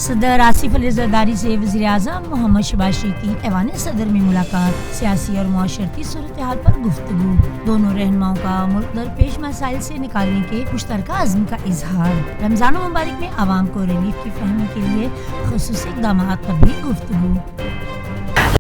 صدر آصف علی زرداری سے وزیر اعظم محمد شہباز شریف کی ایوان صدر میں ملاقات، سیاسی اور معاشرتی صورتحال پر گفتگو، دونوں رہنماؤں کا ملک درپیش مسائل سے نکالنے کے مشترکہ عزم کا اظہار، رمضان مبارک میں عوام کو ریلیف کی فراہمی کے لیے خصوصی اقدامات پر بھی گفتگو۔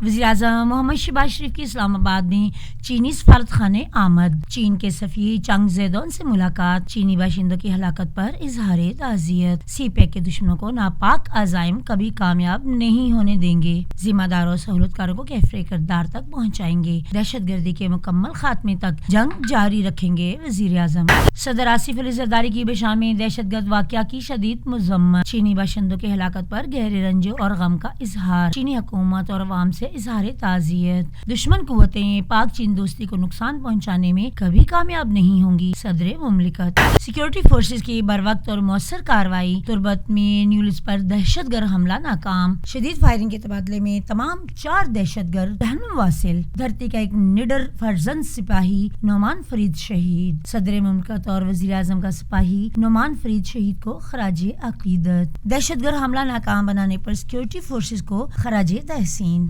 وزیر اعظم محمد شہباز شریف کی اسلام آباد میں چینی سفارت خانے آمد، چین کے سفیر چنگ زیدون سے ملاقات، چینی باشندوں کی ہلاکت پر اظہار تعزیت، سی پیک کے دشمنوں کو ناپاک عزائم کبھی کامیاب نہیں ہونے دیں گے، ذمہ دار اور سہولت کاروں کو کیفر کردار تک پہنچائیں گے، دہشت گردی کے مکمل خاتمے تک جنگ جاری رکھیں گے وزیر اعظم۔ صدر آصف علی زرداری کی بشام میں دہشت گرد واقعہ کی شدید مذمت، چینی باشندوں کی ہلاکت پر گہرے رنج اور غم کا اظہار، چینی حکومت اور عوام سے اظہار تعزیت، دشمن قوتیں پاک چین دوستی کو نقصان پہنچانے میں کبھی کامیاب نہیں ہوں گی، صدر مملکت۔ سیکورٹی فورسز کی بروقت اور مؤثر کارروائی، تربت میں نیولز پر دہشت گرد حملہ ناکام، شدید فائرنگ کے تبادلے میں تمام 4 دہشت گرد جہنم واصل، دھرتی کا ایک نڈر فرزند سپاہی نعمان فرید شہید، صدر مملکت اور وزیر اعظم کا سپاہی نعمان فرید شہید کو خراج عقیدت، دہشت گرد حملہ ناکام بنانے پر سیکورٹی فورسز کو خراج تحسین۔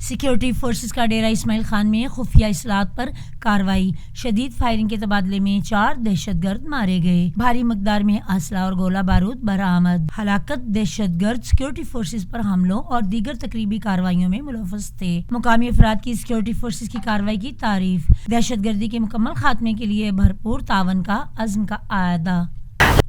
سیکورٹی فورسز کا ڈیرہ اسماعیل خان میں خفیہ اصلاحات پر کارروائی، شدید فائرنگ کے تبادلے میں 4 دہشت گرد مارے گئے، بھاری مقدار میں اسلحہ اور گولہ بارود برآمد، ہلاکت، دہشت گرد سیکورٹی فورسز پر حملوں اور دیگر تقریبی کارروائیوں میں ملوث تھے، مقامی افراد کی سیکورٹی فورسز کی کارروائی کی تعریف، دہشت گردی کے مکمل خاتمے کے لیے بھرپور تعاون کا عزم کا اعادہ۔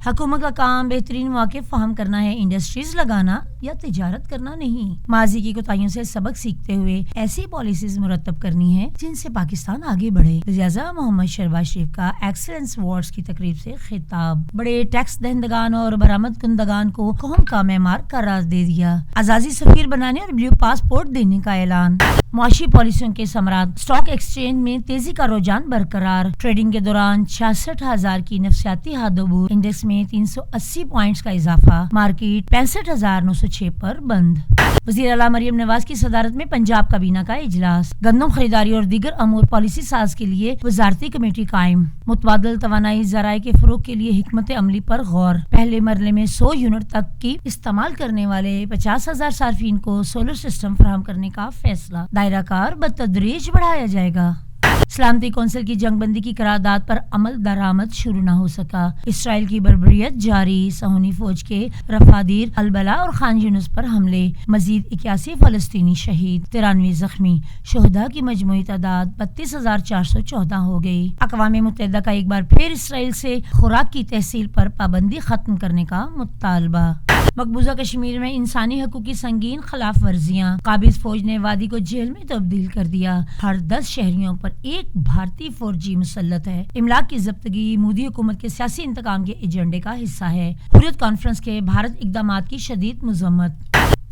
حکومت کا کام بہترین مواقع فراہم کرنا ہے، انڈسٹریز لگانا یا تجارت کرنا نہیں، ماضی کی کوتاہیوں سے سبق سیکھتے ہوئے ایسی پالیسیز مرتب کرنی ہے جن سے پاکستان آگے بڑھے۔ وزیر اعظم محمد شہباز شریف کا ایکسلنس ایوارڈز کی تقریب سے خطاب، بڑے ٹیکس دہندگان اور برآمد کنندگان کو قوم کا معمار قرار دے دیا، اعزازی سفیر بنانے اور بلیو پاسپورٹ دینے کا اعلان، معاشی پالیسیوں کے ثمرات، اسٹاک ایکسچینج میں تیزی کا رجحان برقرار، ٹریڈنگ کے دوران 66,000 کی نفسیاتی حد عبور، انڈیکس میں 380 پوائنٹس کا اضافہ، مارکیٹ 65,906 پر بند۔ وزیر اعلیٰ مریم نواز کی صدارت میں پنجاب کابینہ کا اجلاس، گندم خریداری اور دیگر امور پالیسی ساز کے لیے وزارتی کمیٹی قائم، متبادل توانائی ذرائع کے فروغ کے لیے حکمت عملی پر غور، پہلے مرحلے میں 100 یونٹ تک کی استعمال کرنے والے 50,000 صارفین کو سولر سسٹم فراہم کرنے کا فیصلہ، دائرہ کار بتدریج بڑھایا جائے گا۔ سلامتی کونسل کی جنگ بندی کی قرارداد پر عمل درآمد شروع نہ ہو سکا، اسرائیل کی بربریت جاری، صہیونی فوج کے رفادیر البلا اور خان یونس پر حملے، مزید 81 فلسطینی شہید، 93 زخمی، شہداء کی مجموعی تعداد 32,414 ہو گئی۔ اقوام متحدہ کا ایک بار پھر اسرائیل سے خوراک کی تحصیل پر پابندی ختم کرنے کا مطالبہ۔ مقبوضہ کشمیر میں انسانی حقوق کی سنگین خلاف ورزیاں، قابض فوج نے وادی کو جیل میں تبدیل کر دیا، ہر 10 شہریوں پر ایک بھارتی فوجی مسلط ہے، املاک کی ضبطگی مودی حکومت کے سیاسی انتقام کے ایجنڈے کا حصہ ہے، حریت کانفرنس کے بھارت اقدامات کی شدید مذمت۔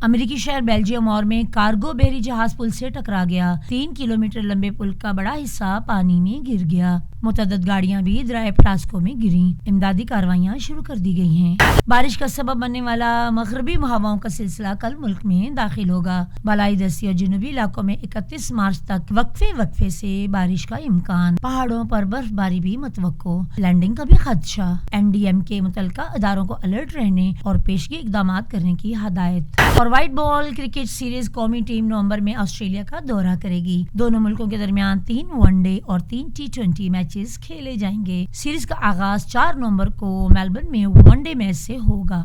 امریکی شہر بیلجیم اور میں کارگو بحری جہاز پل سے ٹکرا گیا، 3 کلومیٹر لمبے پل کا بڑا حصہ پانی میں گر گیا، متعدد گاڑیاں بھی دریائے پٹاسکو میں گریں، امدادی کارروائیاں شروع کر دی گئی ہیں۔ بارش کا سبب بننے والا مغربی ہواؤں کا سلسلہ کل ملک میں داخل ہوگا، بالائی دستی اور جنوبی علاقوں میں 31 مارچ تک وقفے سے بارش کا امکان، پہاڑوں پر برف باری بھی متوقع، لینڈنگ کا بھی خدشہ، NDM کے متعلقہ اداروں کو الرٹ رہنے اور پیشگی اقدامات کرنے کی ہدایت۔ اور وائٹ بال کرکٹ سیریز قومی ٹیم نومبر میں آسٹریلیا کا دورہ کرے گی، دونوں ملکوں کے درمیان 3 ون ڈے اور 3 T20 میچز کھیلے جائیں گے، سیریز کا آغاز 4 نومبر کو میلبرن میں ون ڈے میچ سے ہوگا۔